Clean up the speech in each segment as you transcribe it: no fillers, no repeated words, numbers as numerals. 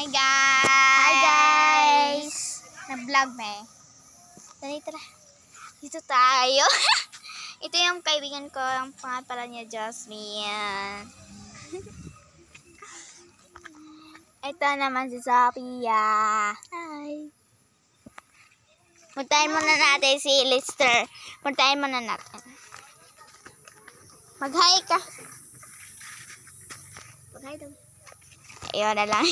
Hi guys! Na-vlog me. Tara. Dito tayo. Ito yung kaibigan ko. Ang pangalan pala niya, Jasmine. Ito naman si Sophia. Hi! Puntahin muna natin si Lister. Puntahin muna natin. Mag-hi ka. Mag-hi daw. Ayun na lang.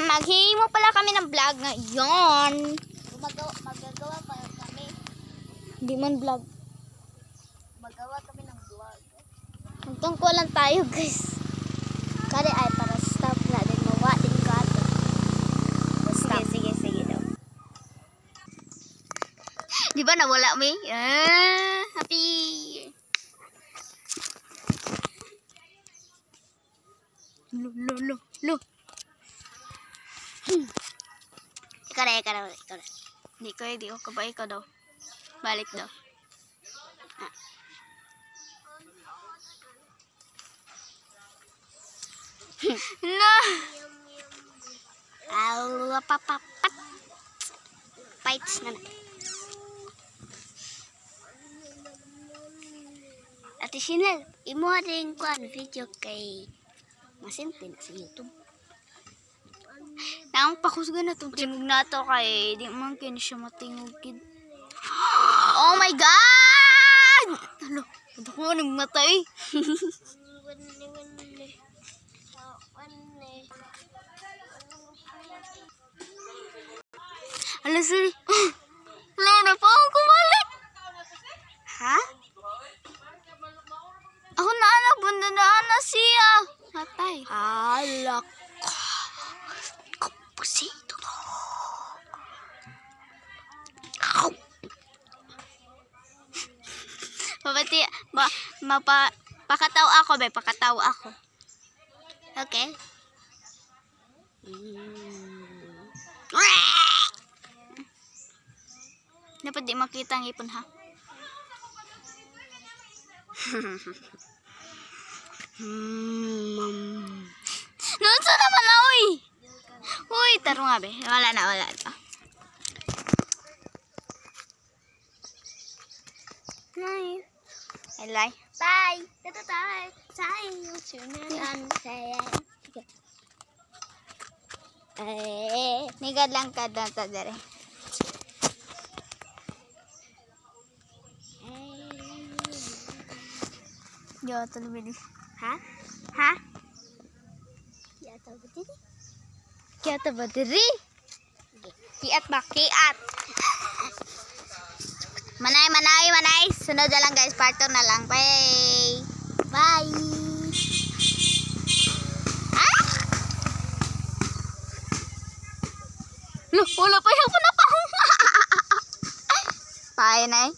Maghihimo pala kami ng vlog ngayon. Magagawa pa kami. Hindi man vlog. Magawa kami ng vlog. Magtungkulan tayo guys. Kali ay para stop na din mawa din ka. Sige daw. Di ba nawala mi? Happy. Lo. Ikaw na. Hindi ko kabay ka daw. Balik daw. No. Papat. Fights na. Ate Chanel, imo ring kuan video kay masimple na sa YouTube. Nang pakusgan na itong tingog na ito kay di man kini siya matingog kid. Oh my God! Ano? Ito ko nagmatay. Ala, sorry. Wala na pa akong kumalik. Ha? Ako na anak, bunda na siya. Matay. Alak. Kapusito to. Mabati, pakataw ako, be. Pakataw ako. Okay. Dapat di makita ang ipon, ha? Nunsa naman na, uy! Uy, taro nga, be. Wala na. Nice. Bye. Bye. Nigad lang ka doon ta dere. Yo, tulubili. Ha? Kiat ba diri? Kiat. Manay. Sunod na lang guys, part 2 na lang. Bye. Wala pa yung panapang. Bye, Nay.